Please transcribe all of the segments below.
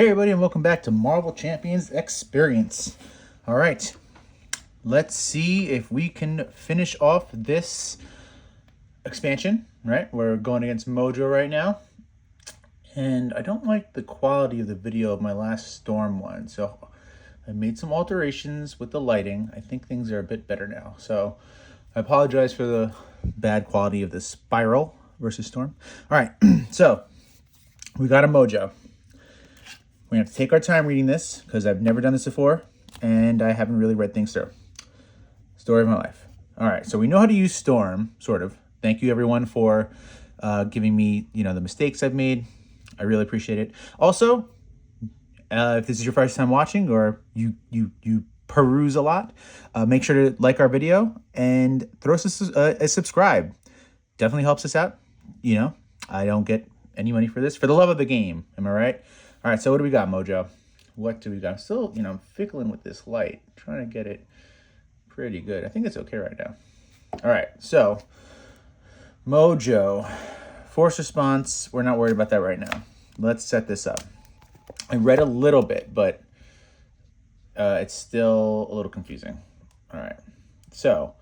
Hey everybody, and welcome back to Marvel Champions Experience. All right, let's see if we can finish off this expansion, right? We're going against Mojo right now. And I don't like the quality of the video of my last Storm one, so I made some alterations with the lighting. I think things are a bit better now. So I apologize for the bad quality of the Spiral versus Storm. All right, so we got a Mojo. We have to take our time reading this because I've never done this before and I haven't really read things through. Story of my life. All right, so we know how to use Storm, sort of. Thank you everyone for giving me, the mistakes I've made. I really appreciate it. Also, if this is your first time watching or you peruse a lot, make sure to like our video and throw us a subscribe. Definitely helps us out. I don't get any money for this. For the love of the game, am I right? All right, so what do we got, Mojo? What do we got? I'm still, I'm fickling with this light, trying to get it pretty good. I think it's okay right now. All right, so Mojo, force response. We're not worried about that right now. Let's set this up. I read a little bit, but it's still a little confusing. All right, so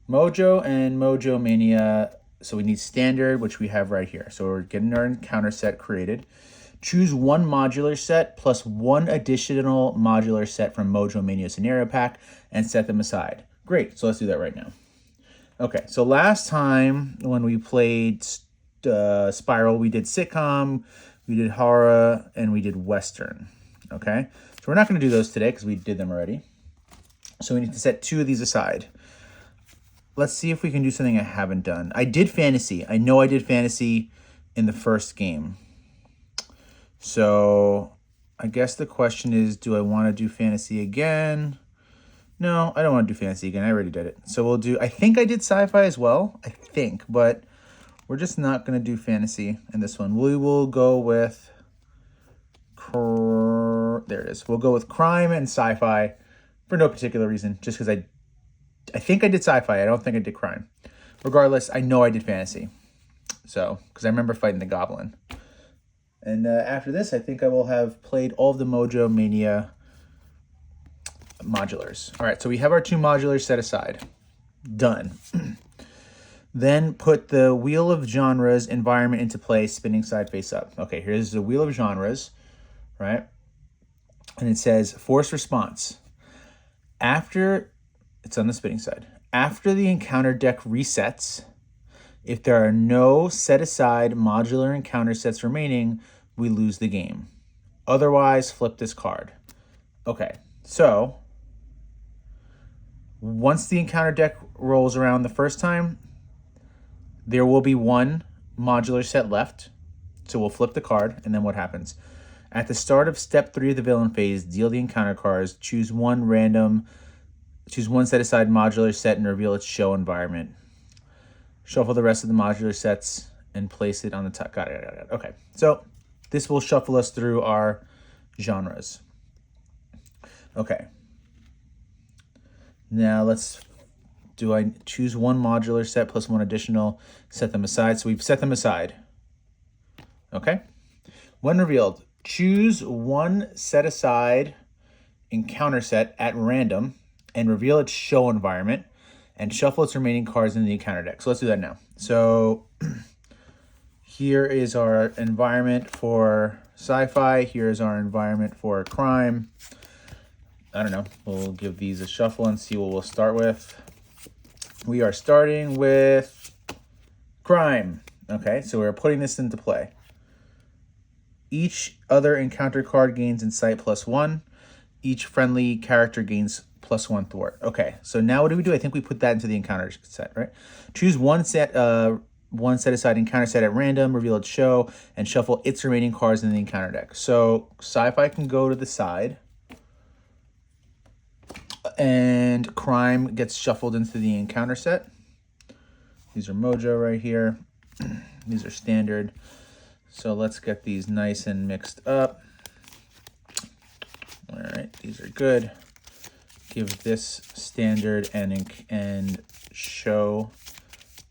Mojo and Mojo Mania. So we need standard, which we have right here. So we're getting our encounter set created. Choose one modular set plus one additional modular set from Mojo Mania Scenario Pack and set them aside. Great, so let's do that right now. Okay, so last time when we played Spiral, we did sitcom, we did horror, and we did western. Okay, so we're not going to do those today because we did them already. So we need to set two of these aside. Let's see if we can do something I haven't done. I did fantasy. I know I did fantasy in the first game. So I guess the question is, do I want to do fantasy again? No, I don't want to do fantasy again. I already did it. So we'll do, I think I did sci-fi as well. I think, but we're just not going to do fantasy in this one. We will go with, there it is. We'll go with crime and sci-fi for no particular reason, just because I think I did sci-fi. I don't think I did crime. Regardless, I know I did fantasy. So, because I remember fighting the goblin. And after this, I think I will have played all of the Mojo Mania modulars. All right, so we have our two modulars set aside. Done. Then put the Wheel of Genres environment into play, spinning side face up. Okay, here's the Wheel of Genres, right? And it says force response. After, it's on the spinning side. After the encounter deck resets, if there are no set-aside modular encounter sets remaining, we lose the game. Otherwise, flip this card. Okay, so once the encounter deck rolls around the first time, there will be one modular set left. So we'll flip the card, and then what happens? At the start of step 3 of the villain phase, deal the encounter cards, choose one set-aside modular set and reveal its show environment. Shuffle the rest of the modular sets and place it on the top. Got it. Okay, so this will shuffle us through our genres. Okay. Now do I choose one modular set plus one additional, set them aside? So we've set them aside. Okay. When revealed, choose one set aside encounter set at random and reveal its show environment and shuffle its remaining cards in the encounter deck. So let's do that now. So here is our environment for sci-fi. Here's our environment for crime. I don't know. We'll give these a shuffle and see what we'll start with. We are starting with crime. Okay, so we're putting this into play. Each other encounter card gains insight +1. Each friendly character gains +1 thwart. Okay, so now what do we do? I think we put that into the encounter set, right? Choose one set aside encounter set at random, reveal its show, and shuffle its remaining cards in the encounter deck. So sci-fi can go to the side, and crime gets shuffled into the encounter set. These are Mojo right here. These are standard. So let's get these nice and mixed up. All right, these are good. Give this standard and show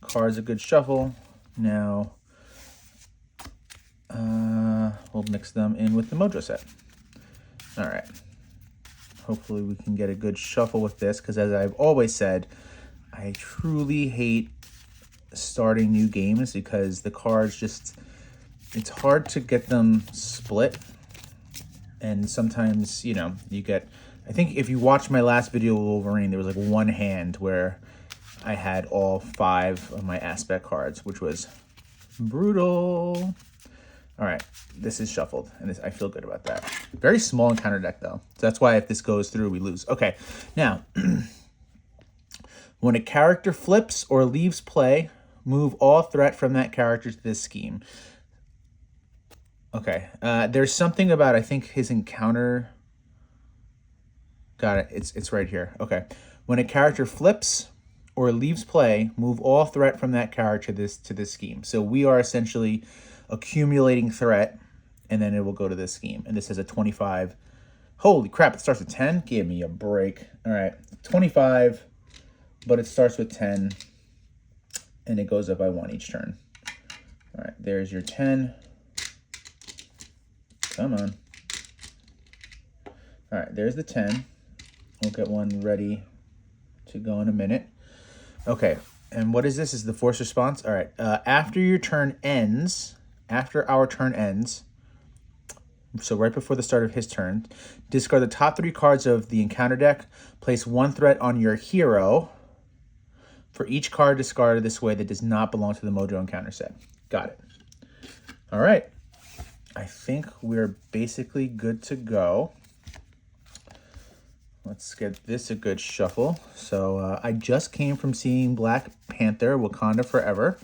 cards a good shuffle. Now, we'll mix them in with the Mojo set. All right. Hopefully we can get a good shuffle with this, because as I've always said, I truly hate starting new games because the cards just, it's hard to get them split. And sometimes, you know, you get, I think if you watch my last video of Wolverine, there was like one hand where I had all 5 of my aspect cards, which was brutal. All right, this is shuffled, and I feel good about that. Very small encounter deck, though. So that's why if this goes through, we lose. Okay, now, when a character flips or leaves play, move all threat from that character to this scheme. Okay, there's something about, I think, his encounter. Got it, it's right here. Okay, when a character flips or leaves play, move all threat from that character to this scheme. So we are essentially accumulating threat, and then it will go to this scheme. And this has a 25. Holy crap, it starts with 10? Give me a break. All right, 25, but it starts with 10, and it goes up by 1 each turn. All right, there's your 10. Come on. All right, there's the 10. We'll get one ready to go in a minute. Okay, and what is this? Is the force response? All right, after our turn ends, so right before the start of his turn, discard the top 3 cards of the encounter deck, place 1 threat on your hero for each card discarded this way that does not belong to the Mojo Encounter set. Got it. All right. I think we're basically good to go. Let's get this a good shuffle. So I just came from seeing Black Panther, Wakanda Forever.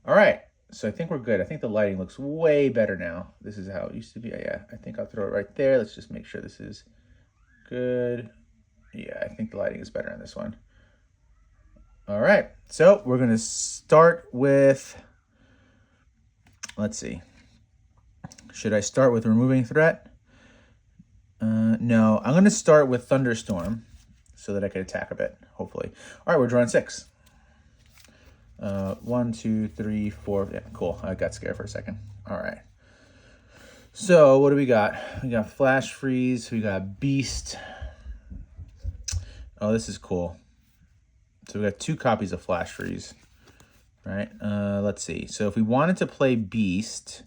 All right, so I think we're good. I think the lighting looks way better now. This is how it used to be. Yeah, I think I'll throw it right there. Let's just make sure this is good. Yeah, I think the lighting is better on this one. All right, so we're gonna start with, let's see. Should I start with removing threat? No, I'm gonna start with Thunderstorm so that I can attack a bit, hopefully. All right, we're drawing 6. 1, 2, 3, 4. Yeah, cool. I got scared for a second. All right. So what do we got? We got Flash Freeze. We got Beast. Oh, this is cool. So we got 2 copies of Flash Freeze. Right. Let's see. So if we wanted to play Beast,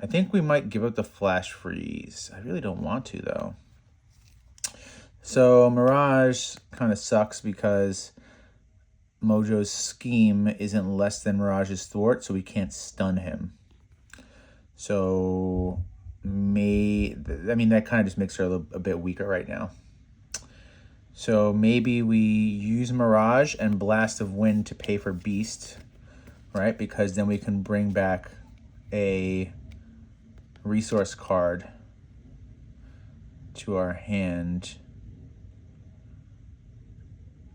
I think we might give up the Flash Freeze. I really don't want to, though. So Mirage kind of sucks because Mojo's scheme isn't less than Mirage's thwart, so we can't stun him. So I mean, that kind of just makes her a bit weaker right now. So maybe we use Mirage and Blast of Wind to pay for Beast, right? Because then we can bring back a resource card to our hand.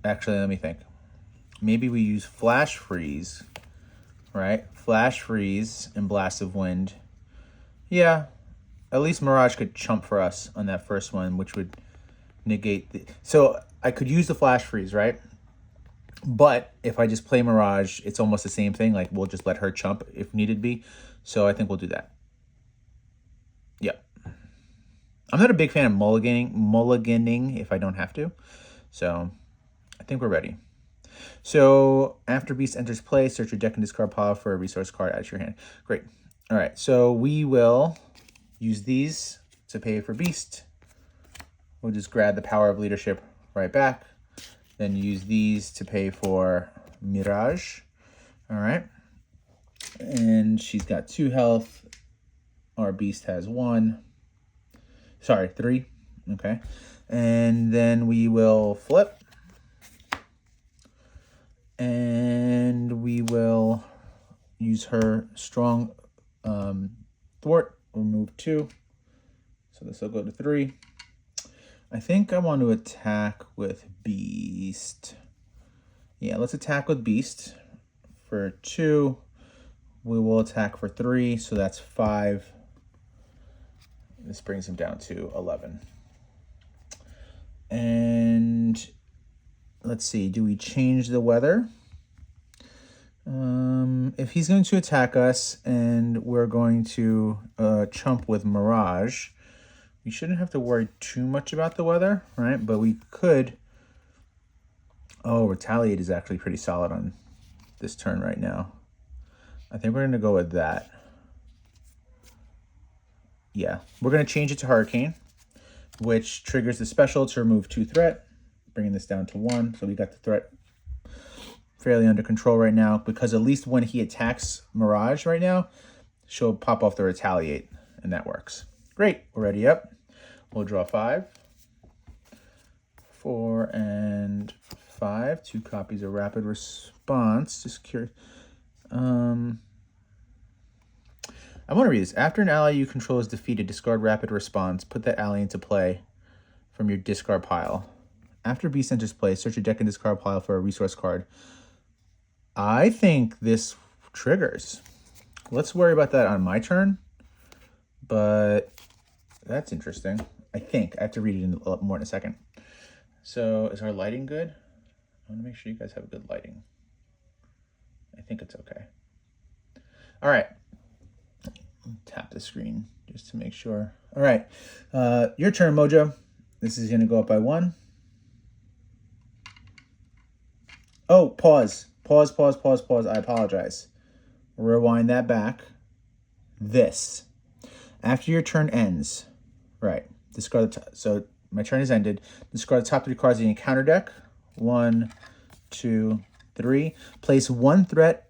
Actually, let me think. Maybe we use Flash Freeze, right? Flash Freeze and Blast of Wind. Yeah, at least Mirage could chump for us on that first one, which would negate the... So I could use the Flash Freeze, right? But if I just play Mirage, it's almost the same thing. Like, we'll just let her chump if needed be. So I think we'll do that. Yep. I'm not a big fan of mulliganing if I don't have to. So I think we're ready. So after Beast enters play, search your deck and discard pile for a resource card out of your hand. Great. All right, so we will use these to pay for Beast. We'll just grab the Power of Leadership right back. Then use these to pay for Mirage. All right. And she's got 2 health. Our Beast has 1. Sorry, 3. Okay. And then we will flip. And we will use her strong thwart. We'll move 2. So this will go to 3. I think I want to attack with Beast. Yeah, let's attack with Beast for 2. We will attack for 3, so that's 5. This brings him down to 11. And let's see, do we change the weather? If he's going to attack us and we're going to chump with Mirage, we shouldn't have to worry too much about the weather, right? But we could... Oh, Retaliate is actually pretty solid on this turn right now. I think we're going to go with that. Yeah, we're going to change it to Hurricane, which triggers the special to remove 2 threat, bringing this down to 1. So we got the threat fairly under control right now, because at least when he attacks Mirage right now, she'll pop off the Retaliate, and that works. Great, we're ready up. We'll draw 5. 4 and 5. 2 copies of Rapid Response. Just curious. I want to read this. After an ally you control is defeated, discard Rapid Response. Put that ally into play from your discard pile. After Beast enters play, search your deck and discard pile for a resource card. I think this triggers. Let's worry about that on my turn. But that's interesting. I think. I have to read it a lot more in a second. So is our lighting good? I want to make sure you guys have good lighting. I think it's okay. All right. Tap the screen just to make sure. All right. Your turn, Mojo. This is going to go up by 1. Oh, pause. Pause. I apologize. Rewind that back. This. After your turn ends, right, discard the so my turn has ended. Discard the top 3 cards of the encounter deck. 1, 2, 3. Place 1 threat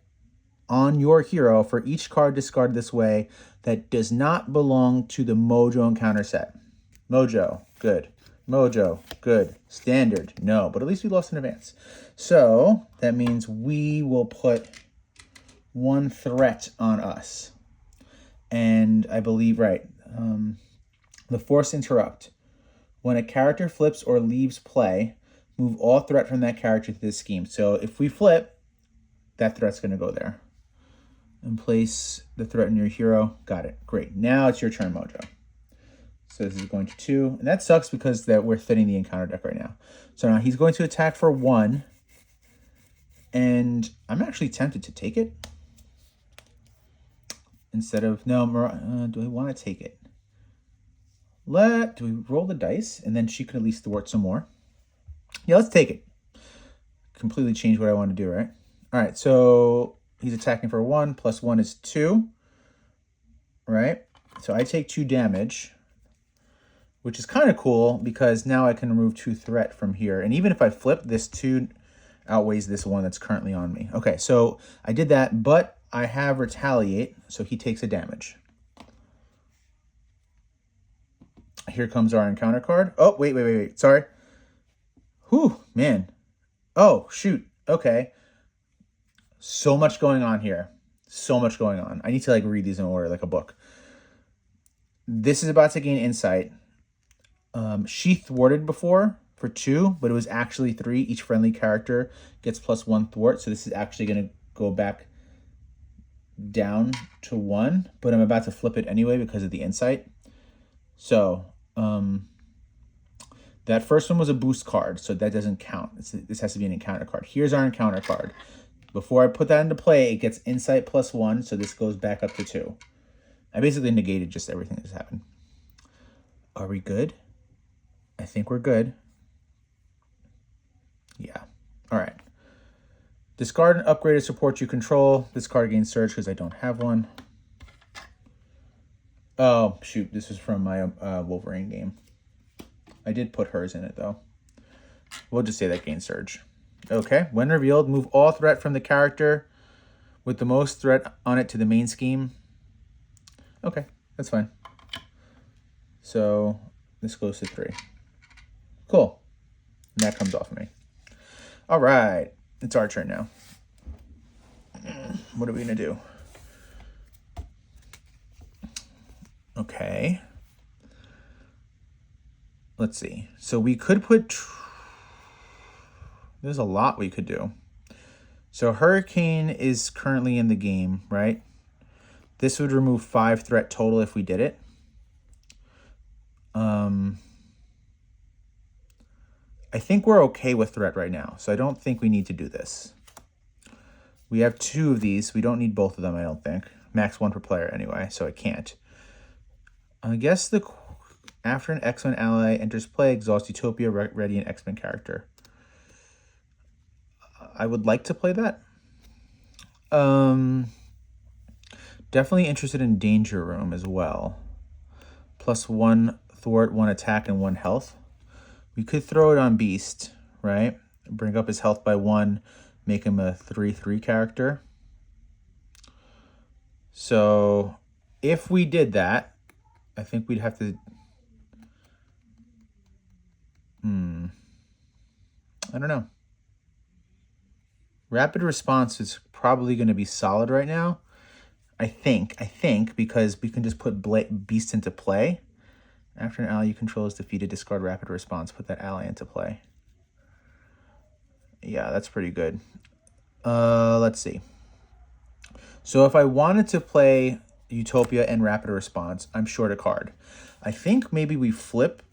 on your hero for each card discarded this way that does not belong to the Mojo Encounter set. Mojo, good. Mojo, good. Standard, no. But at least we lost in advance. So that means we will put 1 threat on us. And I believe, right, the Force Interrupt. When a character flips or leaves play, move all threat from that character to this scheme. So if we flip, that threat's going to go there. And place the threat in your hero. Got it. Great. Now it's your turn, Mojo. So this is going to 2. And that sucks because we're thinning the encounter deck right now. So now he's going to attack for 1. And I'm actually tempted to take it. Instead of... No, do I want to take it? Do we roll the dice? And then she could at least thwart some more. Yeah, let's take it. Completely change what I want to do, right? All right, so he's attacking for 1. Plus 1 is 2. Right? So I take 2 damage, which is kind of cool because now I can remove 2 threat from here. And even if I flip, this 2 outweighs this 1 that's currently on me. Okay, so I did that, but I have Retaliate, so he takes a damage. Here comes our encounter card. Oh, wait. Sorry. Whew, man. Oh, shoot. Okay. So much going on here. So much going on. I need to read these in order like a book. This is about to gain insight. She thwarted before for 2, but it was actually 3. Each friendly character gets plus 1 thwart. So this is actually going to go back down to 1, but I'm about to flip it anyway because of the insight. So that first one was a boost card, so that doesn't count. This has to be an encounter card. Here's our encounter card. Before I put that into play, it gets insight plus 1, so this goes back up to 2. I basically negated just everything that's happened. Are we good? I think we're good. Yeah. All right. Discard an upgraded support you control. This card gains surge because I don't have one. Oh, shoot. This is from my Wolverine game. I did put hers in it, though. We'll just say that gains surge. Okay. When revealed, move all threat from the character with the most threat on it to the main scheme. Okay. That's fine. So this goes to 3. Cool. And that comes off of me. All right. It's our turn now. What are we going to do? Okay. Let's see. So we could put... There's a lot we could do. So Hurricane is currently in the game, right? This would remove 5 threat total if we did it. I think we're okay with threat right now, so I don't think we need to do this. We have 2 of these. We don't need both of them, I don't think. Max 1 per player anyway, so I can't. I guess after an X-Men ally enters play, exhaust Utopia, ready an X-Men character. I would like to play that. Definitely interested in Danger Room as well. +1 thwart, 1 attack, and 1 health. We could throw it on Beast, right? Bring up his health by 1, make him a 3/3 character. So if we did that, I think we'd have to... I don't know. Rapid response is probably going to be solid right now. I think, because we can just put Beast into play. After an ally you control is defeated, discard rapid response. Put that ally into play. Yeah, that's pretty good. Let's see. So if I wanted to play Utopia and rapid response, I'm short a card. I think maybe we flip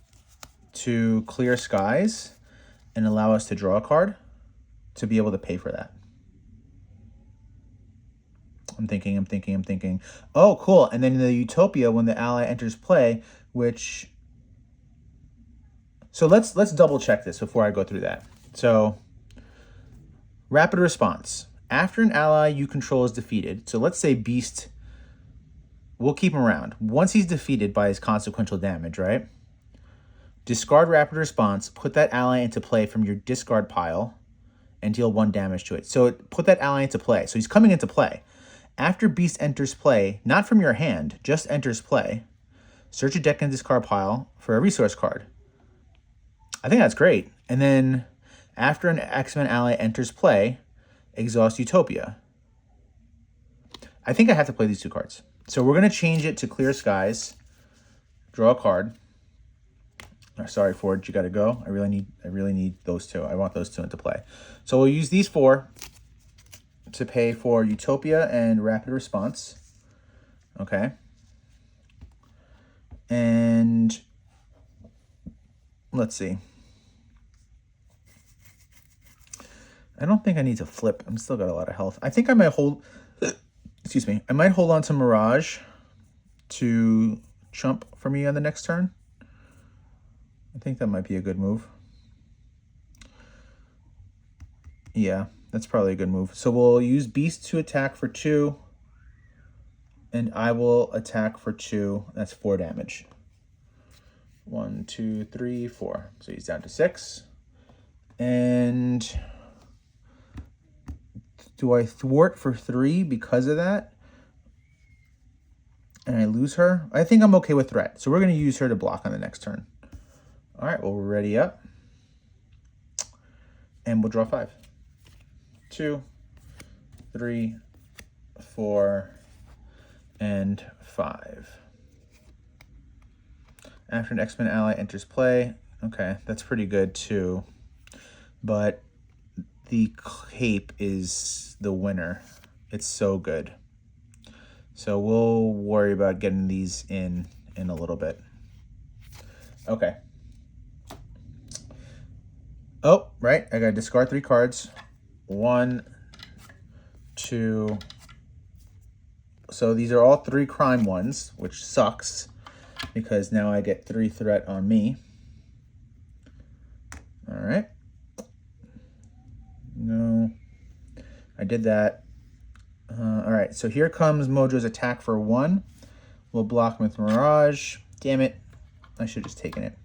to Clear Skies and allow us to draw a card to be able to pay for that. I'm thinking. Oh, cool. And then in the Utopia, when the ally enters play, which... So let's double check this before I go through that. So, rapid response. After an ally you control is defeated, so let's say Beast, we'll keep him around. Once he's defeated by his consequential damage, right? Discard rapid response, put that ally into play from your discard pile, and deal 1 damage to it. So put that ally into play. So he's coming into play. After Beast enters play, not from your hand, just enters play, search a deck and discard pile for a resource card. I think that's great. And then after an X-Men ally enters play, exhaust Utopia. I think I have to play these 2 cards. So we're going to change it to Clear Skies, draw a card. Sorry, Ford, you got to go. I really need those 2. I want those 2 into play. So we'll use these 4 to pay for Utopia and rapid response. Okay. And let's see. I don't think I need to flip. I'm still got a lot of health. I think I might hold... Excuse me. I might hold on to Mirage to chump for me on the next turn. I think that might be a good move. Yeah, that's probably a good move. So we'll use Beast to attack for 2. And I will attack for 2. That's 4 damage. 1, 2, 3, 4. So he's down to 6. And do I thwart for 3 because of that? And I lose her? I think I'm okay with threat. So we're going to use her to block on the next turn. All right, well, we're ready up. And we'll draw 5. 2, 3, 4, and 5. After an X-Men ally enters play. Okay, that's pretty good too. But the cape is the winner. It's so good. So we'll worry about getting these in a little bit. Okay. Oh, right. I got to discard 3 cards. 1, 2. So these are all 3 crime ones, which sucks because now I get 3 threat on me. All right. No, I did that. All right. So here comes Mojo's attack for 1. We'll block with Mirage. Damn it. I should have just taken it.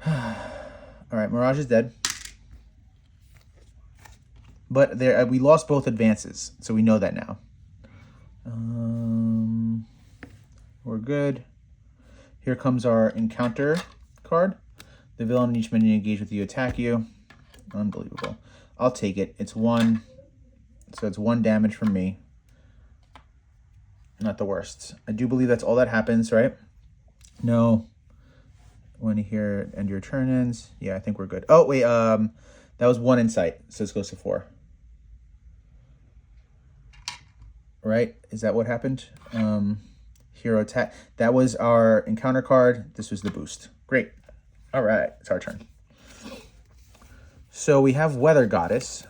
All right, Mirage is dead. But there, we lost both advances, so we know that now. We're good. Here comes our Encounter card. The villain in each minion engaged with you attack you. Unbelievable. I'll take it. It's 1. So it's 1 damage from me. Not the worst. I do believe that's all that happens, right? No. When you hear end your turn ends. Yeah, I think we're good. Oh, wait. That was 1 insight. So this goes to 4. Right? Is that what happened? Hero attack. That was our encounter card. This was the boost. Great. All right. It's our turn. So we have Weather Goddess.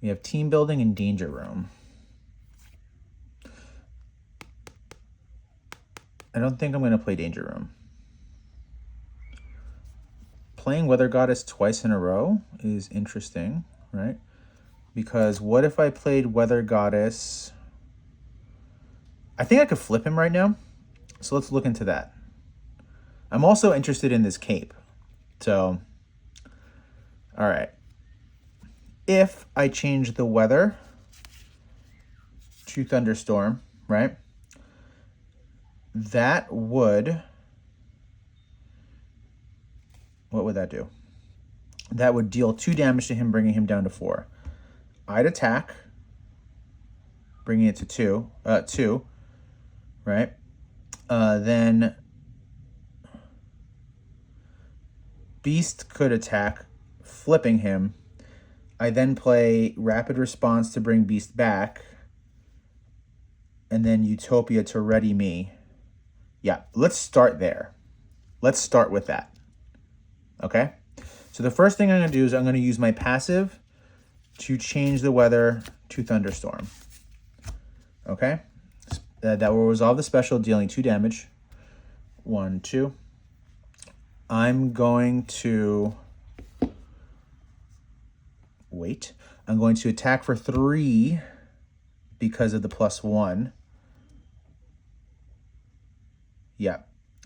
We have Team Building and Danger Room. I don't think I'm going to play Danger Room. Playing Weather Goddess twice in a row is interesting, right? Because what if I played Weather Goddess? I think I could flip him right now. So let's look into that. I'm also interested in this cape. So, all right. If I change the weather to thunderstorm, right? That would, what would that do? That would deal 2 damage to him, bringing him down to 4. I'd attack, bringing it to 2, right? Then Beast could attack, flipping him. I then play Rapid Response to bring Beast back. And then Utopia to ready me. Yeah, let's start there. Let's start with that. Okay? So the first thing I'm going to do is I'm going to use my passive to change the weather to thunderstorm. Okay? That will resolve the special, dealing 2 damage. 1, 2. I'm going to wait. I'm going to attack for 3 because of the +1. Yeah.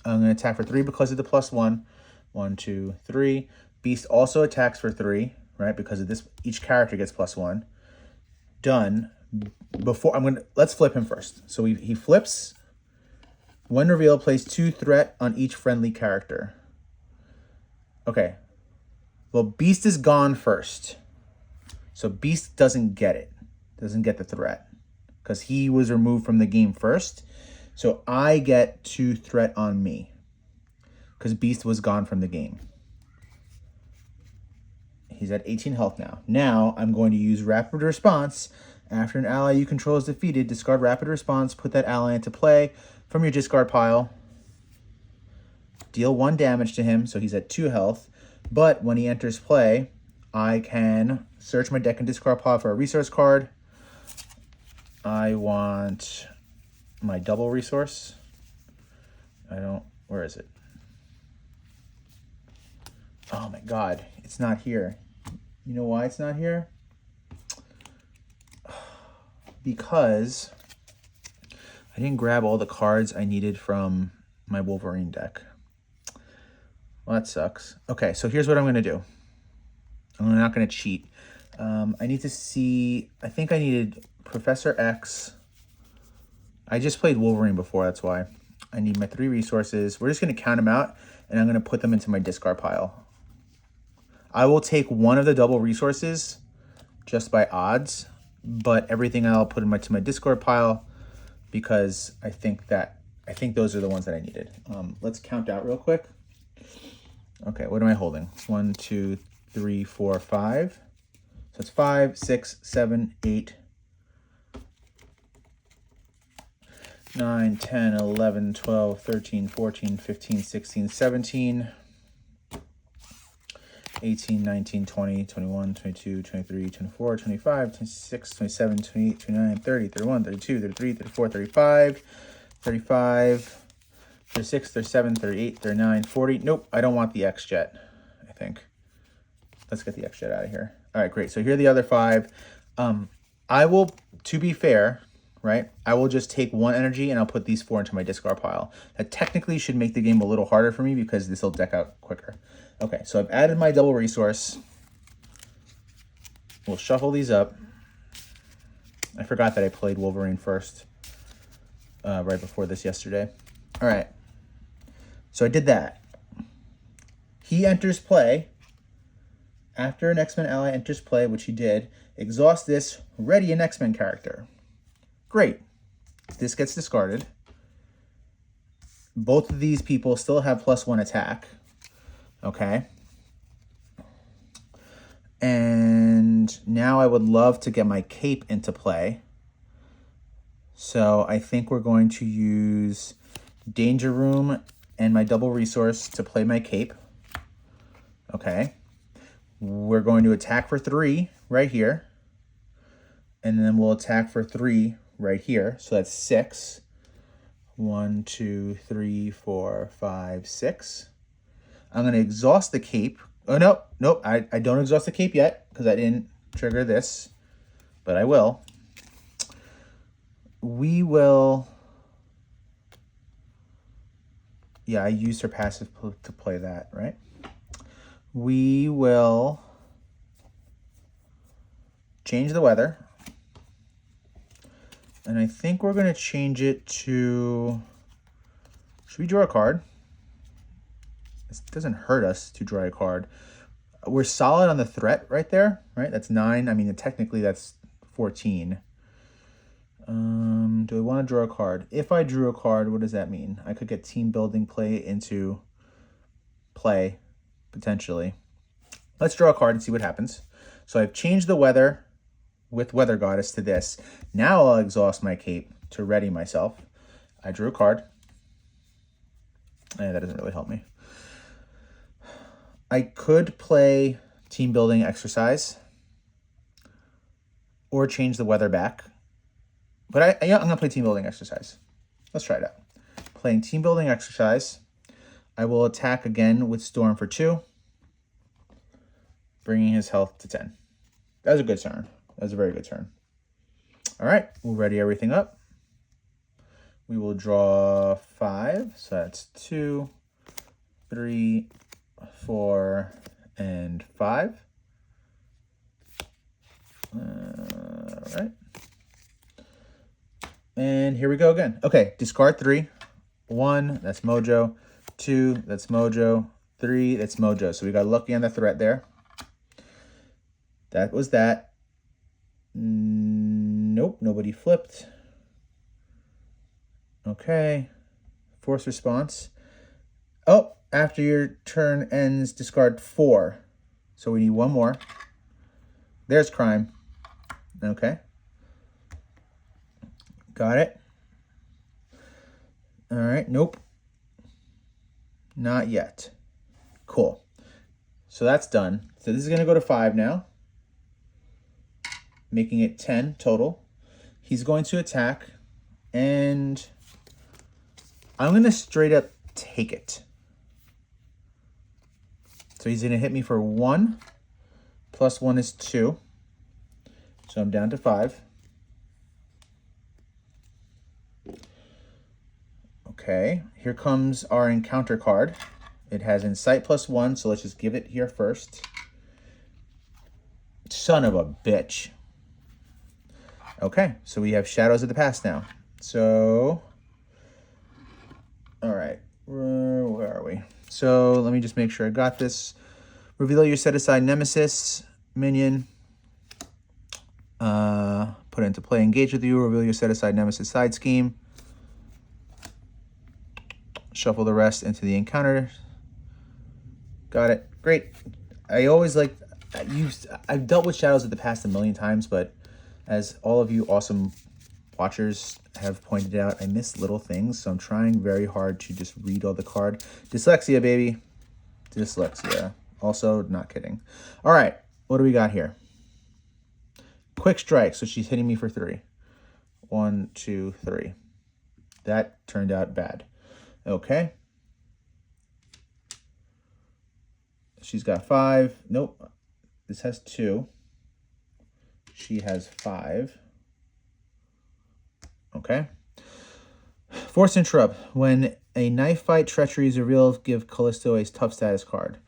I'm going to attack for 3 because of the +1. 1, 2, 3. Beast also attacks for 3, right? Because of this, each character gets +1. Done. Let's flip him first. So he flips. When revealed, place 2 threat on each friendly character. Okay. Well, Beast is gone first. So Beast doesn't get it. Doesn't get the threat. Because he was removed from the game first. So I get 2 threat on me. Because Beast was gone from the game. He's at 18 health now. Now I'm going to use Rapid Response. After an ally you control is defeated, discard Rapid Response. Put that ally into play from your discard pile. Deal 1 damage to him, so he's at 2 health. But when he enters play, I can search my deck and discard pile for a resource card. I want my double resource. Where is it? Oh my god, it's not here. You know why it's not here? Because I didn't grab all the cards I needed from my Wolverine deck. Well, that sucks. Okay, so here's what I'm going to do. I'm not going to cheat. I need to see... I think I needed Professor X. I just played Wolverine before, that's why. I need my 3 resources. We're just going to count them out, and I'm going to put them into my discard pile. I will take 1 of the double resources just by odds, but everything I'll put into my discard pile because I think those are the ones that I needed. Let's count out real quick. Okay, what am I holding? 1, 2, 3, 4, 5. So it's 5, 6, 7, 8, 9, 10, 11, 12, 13, 14, 15, 16, 17, 18, 19, 20, 21, 22, 23, 24, 25, 26, 27, 28, 29, 30, 31, 32, 33, 34, 35, 35, 36, 37, 38, 39, 40. Nope, I don't want the X-Jet, I think. Let's get the X-Jet out of here. All right, great. So here are the other 5. I will, to be fair, right, I will just take 1 energy and I'll put these 4 into my discard pile. That technically should make the game a little harder for me because this will deck out quicker. Okay, so I've added my double resource. We'll shuffle these up. I forgot that I played Wolverine first right before this yesterday. All right, so I did that. He enters play. After an X-Men ally enters play, which he did, exhaust this, ready an X-Men character. Great. This gets discarded. Both of these people still have +1 attack. Okay. And now I would love to get my cape into play. So I think we're going to use Danger Room and my double resource to play my cape. Okay. We're going to attack for 3 right here. And then we'll attack for 3 right here. So that's 6. 1, 2, 3, 4, 5, 6. I'm going to exhaust the cape. Oh, no. Nope. I don't exhaust the cape yet because I didn't trigger this. But I will. We will... Yeah, I used her passive to play that, right? We will change the weather. And I think we're going to change it to... Should we draw a card? It doesn't hurt us to draw a card. We're solid on the threat right there, right? That's 9. I mean, technically that's 14. Do I want to draw a card? If I drew a card, what does that mean? I could get team building play into play, potentially. Let's draw a card and see what happens. So I've changed the weather with Weather Goddess to this. Now I'll exhaust my cape to ready myself. I drew a card. And that doesn't really help me. I could play team building exercise or change the weather back. But I'm going to play team building exercise. Let's try it out. Playing team building exercise. I will attack again with Storm for 2. Bringing his health to 10. That was a good turn. That was a very good turn. All right, we'll ready everything up. We will draw 5. So that's 2, 3, 4, and 5. All right. And here we go again. Okay, discard 3. 1, that's Mojo. 2, that's Mojo. 3, that's Mojo. So we got lucky on the threat there. That was that. Nope, nobody flipped. Okay. Force response. Oh, after your turn ends, discard 4. So we need 1 more. There's crime. Okay. Got it. All right, nope. Not yet. Cool. So that's done. So this is going to go to 5 now. Making it 10 total. He's going to attack. And I'm going to straight up take it. So he's going to hit me for 1. Plus 1 is 2. So I'm down to 5. Okay, here comes our encounter card. It has Insight +1, so let's just give it here first. Son of a bitch. Okay, so we have Shadows of the Past now. So, all right, where are we? So let me just make sure I got this. Reveal your set-aside Nemesis minion. Put it into play, engage with you. Reveal your set-aside Nemesis side scheme. Shuffle the rest into the encounter. Got it. Great. I always like... I've dealt with Shadows of the Past a million times, but as all of you awesome watchers have pointed out, I miss little things, so I'm trying very hard to just read all the card. Dyslexia, baby. Dyslexia. Also, not kidding. All right. What do we got here? Quick strike. So she's hitting me for 3. 1, 2, 3. That turned out bad. Okay. She's got 5. Nope. This has 2. She has 5. Okay. Force Interrupt. When a knife fight treachery is revealed, give Callisto a tough status card.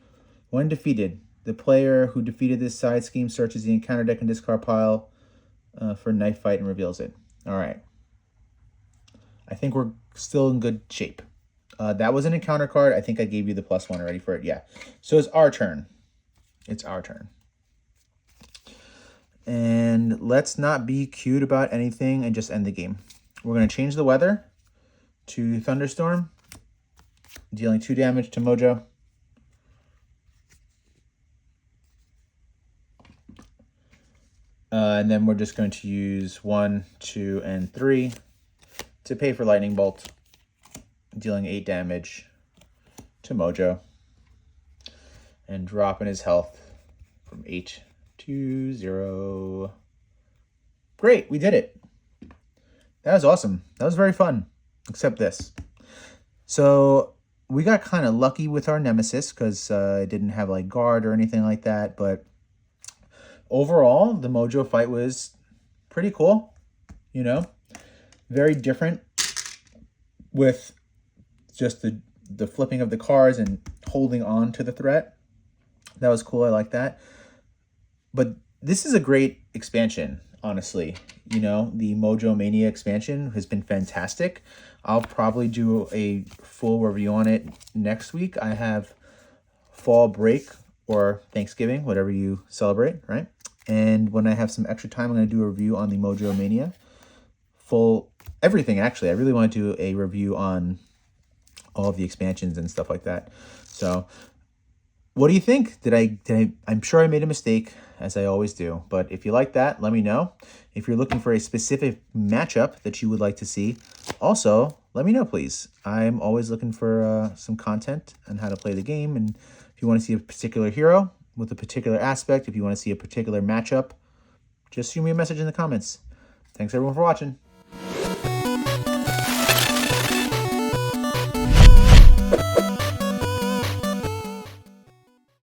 When defeated, the player who defeated this side scheme searches the encounter deck and discard pile for knife fight and reveals it. All right. I think we're still in good shape. That was an encounter card. I think I gave you the +1 already for it. Yeah. So it's our turn. It's our turn. And let's not be cute about anything and just end the game. We're going to change the weather to Thunderstorm, dealing 2 damage to Mojo. And then we're just going to use 1, 2, and 3 to pay for Lightning Bolt, dealing 8 damage to Mojo. And dropping his health from 8 to 0. Great, we did it. That was awesome. That was very fun, except this. So we got kind of lucky with our Nemesis because it didn't have like guard or anything like that. But overall, the Mojo fight was pretty cool. You know, very different with just the flipping of the cards and holding on to the threat. That was cool. I like that. But this is a great expansion, honestly. You know, the Mojo Mania expansion has been fantastic. I'll probably do a full review on it next week. I have fall break or Thanksgiving, whatever you celebrate, right? And when I have some extra time, I'm going to do a review on the Mojo Mania. Full everything, actually. I really want to do a review on all of the expansions and stuff like that. So what do you think? I'm sure I made a mistake, as I always do. But if you like that, let me know. If you're looking for a specific matchup that you would like to see, also let me know, please. I'm always looking for some content on how to play the game. And if you want to see a particular hero with a particular aspect, if you want to see a particular matchup, just shoot me a message in the comments. Thanks everyone for watching.